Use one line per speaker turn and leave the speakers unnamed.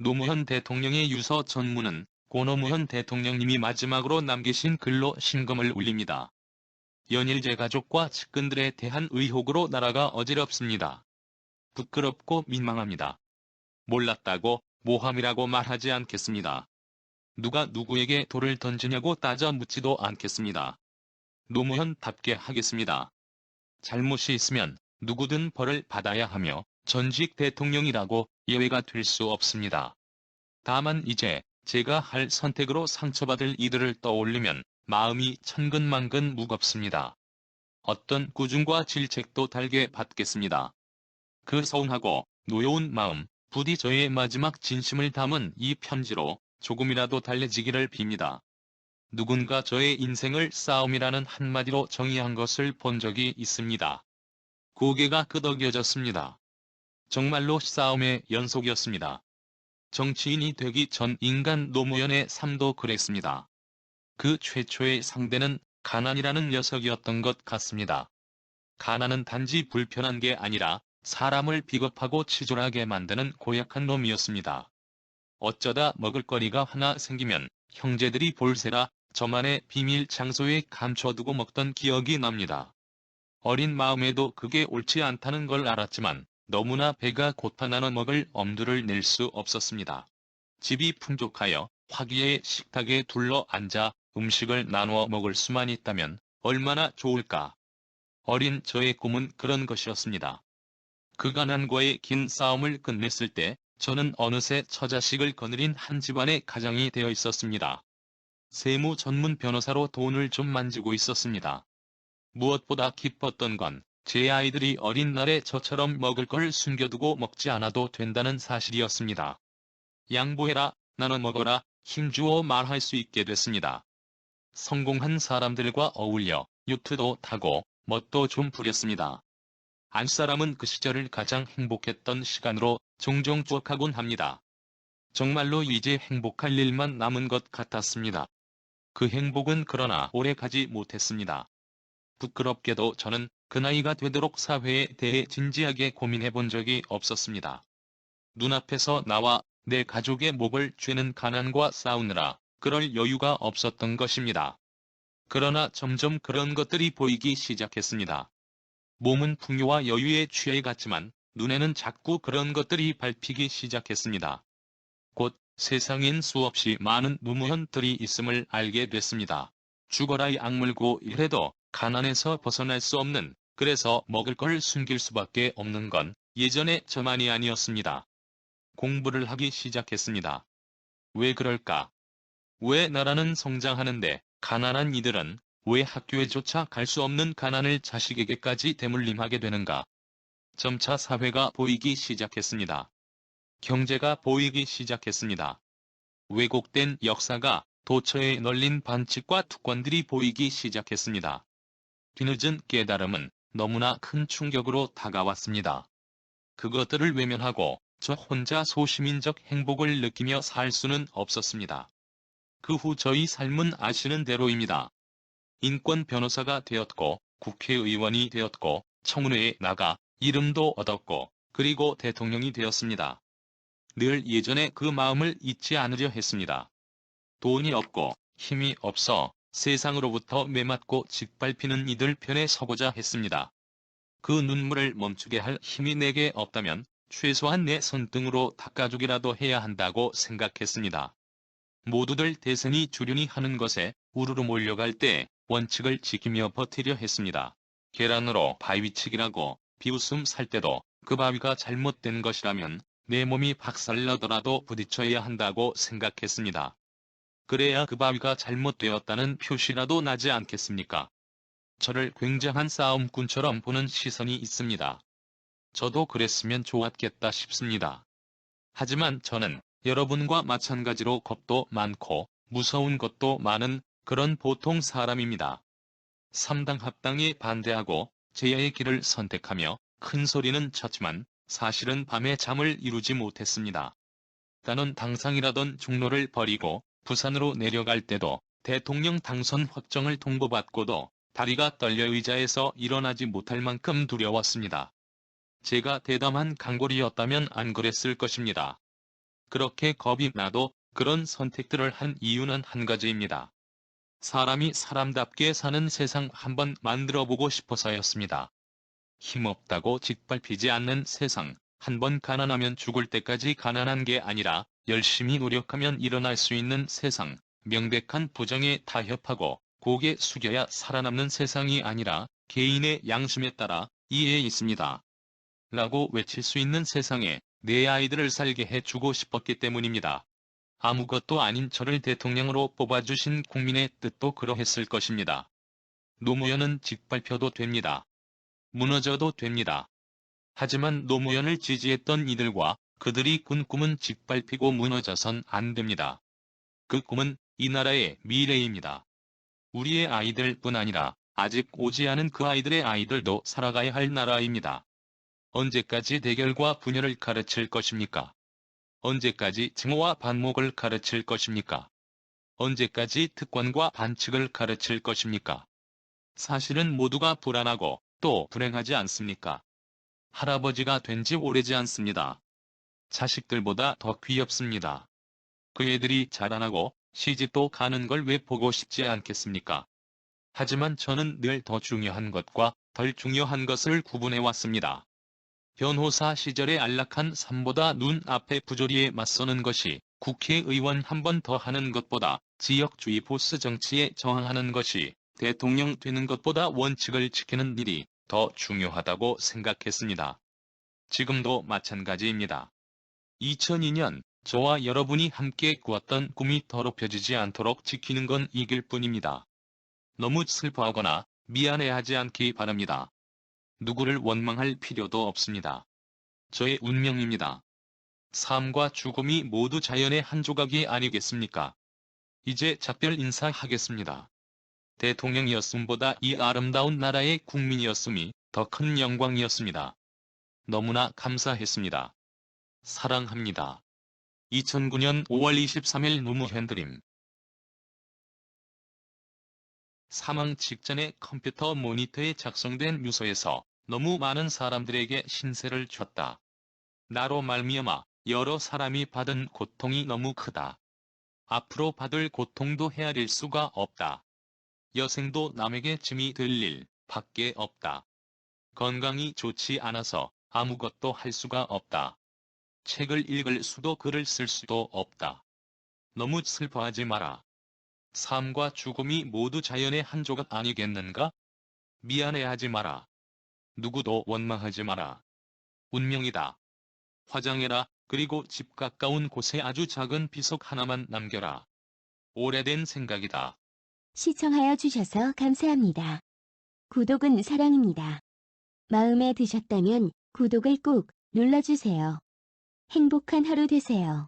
노무현 대통령의 유서 전문은 고 노무현 대통령님이 마지막으로 남기신 글로 심금을 울립니다. 연일 제 가족과 측근들에 대한 의혹으로 나라가 어지럽습니다. 부끄럽고 민망합니다. 몰랐다고 모함이라고 말하지 않겠습니다. 누가 누구에게 돌을 던지냐고 따져 묻지도 않겠습니다. 노무현답게 하겠습니다. 잘못이 있으면 누구든 벌을 받아야 하며 전직 대통령이라고 예외가 될 수 없습니다. 다만 이제 제가 할 선택으로 상처받을 이들을 떠올리면 마음이 천근만근 무겁습니다. 어떤 꾸중과 질책도 달게 받겠습니다. 그 서운하고 노여운 마음, 부디 저의 마지막 진심을 담은 이 편지로 조금이라도 달래지기를 빕니다. 누군가 저의 인생을 싸움이라는 한마디로 정의한 것을 본 적이 있습니다. 고개가 끄덕여졌습니다. 정말로 싸움의 연속이었습니다. 정치인이 되기 전 인간 노무현의 삶도 그랬습니다. 그 최초의 상대는 가난이라는 녀석이었던 것 같습니다. 가난은 단지 불편한 게 아니라 사람을 비겁하고 치졸하게 만드는 고약한 놈이었습니다. 어쩌다 먹을거리가 하나 생기면 형제들이 볼세라 저만의 비밀 장소에 감춰두고 먹던 기억이 납니다. 어린 마음에도 그게 옳지 않다는 걸 알았지만 너무나 배가 고파 나눠 먹을 엄두를 낼 수 없었습니다. 집이 풍족하여 화기애애 식탁에 둘러앉아 음식을 나누어 먹을 수만 있다면 얼마나 좋을까. 어린 저의 꿈은 그런 것이었습니다. 그 가난과의 긴 싸움을 끝냈을 때 저는 어느새 처자식을 거느린 한 집안의 가장이 되어 있었습니다. 세무 전문 변호사로 돈을 좀 만지고 있었습니다. 무엇보다 기뻤던 건 제 아이들이 어린 날에 저처럼 먹을 걸 숨겨두고 먹지 않아도 된다는 사실이었습니다. 양보해라, 나눠 먹어라, 힘주어 말할 수 있게 됐습니다. 성공한 사람들과 어울려 유투도 타고 멋도 좀 부렸습니다. 안사람은 그 시절을 가장 행복했던 시간으로 종종 추억하곤 합니다. 정말로 이제 행복할 일만 남은 것 같았습니다. 그 행복은 그러나 오래 가지 못했습니다. 부끄럽게도 저는 그 나이가 되도록 사회에 대해 진지하게 고민해 본 적이 없었습니다. 눈앞에서 나와 내 가족의 목을 죄는 가난과 싸우느라 그럴 여유가 없었던 것입니다. 그러나 점점 그런 것들이 보이기 시작했습니다. 몸은 풍요와 여유에 취해갔지만 눈에는 자꾸 그런 것들이 밟히기 시작했습니다. 곧 세상엔 수없이 많은 노무현들이 있음을 알게 됐습니다. 죽어라 약물고 이래도 가난에서 벗어날 수 없는, 그래서 먹을 걸 숨길 수밖에 없는 건 예전에 저만이 아니었습니다. 공부를 하기 시작했습니다. 왜 그럴까? 왜 나라는 성장하는데 가난한 이들은 왜 학교에조차 갈 수 없는 가난을 자식에게까지 대물림하게 되는가? 점차 사회가 보이기 시작했습니다. 경제가 보이기 시작했습니다. 왜곡된 역사가 도처에 널린 반칙과 특권들이 보이기 시작했습니다. 뒤늦은 깨달음은 너무나 큰 충격으로 다가왔습니다. 그것들을 외면하고 저 혼자 소시민적 행복을 느끼며 살 수는 없었습니다. 그 후 저희 삶은 아시는 대로입니다. 인권 변호사가 되었고 국회의원이 되었고 청문회에 나가 이름도 얻었고 그리고 대통령이 되었습니다. 늘 예전의 그 마음을 잊지 않으려 했습니다. 돈이 없고 힘이 없어 세상으로부터 매맞고 짓밟히는 이들 편에 서고자 했습니다. 그 눈물을 멈추게 할 힘이 내게 없다면 최소한 내 손등으로 닦아주기라도 해야 한다고 생각했습니다. 모두들 대선이 주륜이 하는 것에 우르르 몰려갈 때 원칙을 지키며 버티려 했습니다. 계란으로 바위치기라고 비웃음 살 때도 그 바위가 잘못된 것이라면 내 몸이 박살나더라도 부딪혀야 한다고 생각했습니다. 그래야 그 바위가 잘못되었다는 표시라도 나지 않겠습니까? 저를 굉장한 싸움꾼처럼 보는 시선이 있습니다. 저도 그랬으면 좋았겠다 싶습니다. 하지만 저는 여러분과 마찬가지로 겁도 많고 무서운 것도 많은 그런 보통 사람입니다. 삼당 합당에 반대하고 제야의 길을 선택하며 큰 소리는 쳤지만 사실은 밤에 잠을 이루지 못했습니다. 단원 당상이라던 중로를 버리고 부산으로 내려갈 때도 대통령 당선 확정을 통보받고도 다리가 떨려 의자에서 일어나지 못할 만큼 두려웠습니다. 제가 대담한 강골이었다면 안 그랬을 것입니다. 그렇게 겁이 나도 그런 선택들을 한 이유는 한 가지입니다. 사람이 사람답게 사는 세상 한번 만들어보고 싶어서였습니다. 힘없다고 짓밟히지 않는 세상, 한번 가난하면 죽을 때까지 가난한 게 아니라 열심히 노력하면 일어날 수 있는 세상, 명백한 부정에 타협하고 고개 숙여야 살아남는 세상이 아니라 개인의 양심에 따라 이해에 있습니다. 라고 외칠 수 있는 세상에 내 아이들을 살게 해주고 싶었기 때문입니다. 아무것도 아닌 저를 대통령으로 뽑아주신 국민의 뜻도 그러했을 것입니다. 노무현은 짓밟혀도 됩니다. 무너져도 됩니다. 하지만 노무현을 지지했던 이들과 그들이 꾼 꿈은 짓밟히고 무너져선 안 됩니다. 그 꿈은 이 나라의 미래입니다. 우리의 아이들뿐 아니라 아직 오지 않은 그 아이들의 아이들도 살아가야 할 나라입니다. 언제까지 대결과 분열을 가르칠 것입니까? 언제까지 증오와 반목을 가르칠 것입니까? 언제까지 특권과 반칙을 가르칠 것입니까? 사실은 모두가 불안하고 또 불행하지 않습니까? 할아버지가 된 지 오래지 않습니다. 자식들보다 더 귀엽습니다. 그 애들이 자라나고 시집도 가는 걸 왜 보고 싶지 않겠습니까? 하지만 저는 늘 더 중요한 것과 덜 중요한 것을 구분해 왔습니다. 변호사 시절의 안락한 삶보다 눈앞의 부조리에 맞서는 것이, 국회의원 한 번 더 하는 것보다 지역주의 보스 정치에 저항하는 것이, 대통령 되는 것보다 원칙을 지키는 일이 더 중요하다고 생각했습니다. 지금도 마찬가지입니다. 2002년 저와 여러분이 함께 꾸었던 꿈이 더럽혀지지 않도록 지키는 건 이길 뿐입니다. 너무 슬퍼하거나 미안해하지 않기 바랍니다. 누구를 원망할 필요도 없습니다. 저의 운명입니다. 삶과 죽음이 모두 자연의 한 조각이 아니겠습니까? 이제 작별 인사하겠습니다. 대통령이었음보다 이 아름다운 나라의 국민이었음이 더 큰 영광이었습니다. 너무나 감사했습니다. 사랑합니다. 2009년 5월 23일 노무현 드림. 사망 직전에 컴퓨터 모니터에 작성된 유서에서 너무 많은 사람들에게 신세를 졌다. 나로 말미암아 여러 사람이 받은 고통이 너무 크다. 앞으로 받을 고통도 헤아릴 수가 없다. 여생도 남에게 짐이 될 일 밖에 없다. 건강이 좋지 않아서 아무것도 할 수가 없다. 책을 읽을 수도 글을 쓸 수도 없다. 너무 슬퍼하지 마라. 삶과 죽음이 모두 자연의 한 조각 아니겠는가? 미안해하지 마라. 누구도 원망하지 마라. 운명이다. 화장해라. 그리고 집 가까운 곳에 아주 작은 비석 하나만 남겨라. 오래된 생각이다.
시청하여 주셔서 감사합니다. 구독은 사랑입니다. 마음에 드셨다면 구독을 꾹 눌러주세요. 행복한 하루 되세요.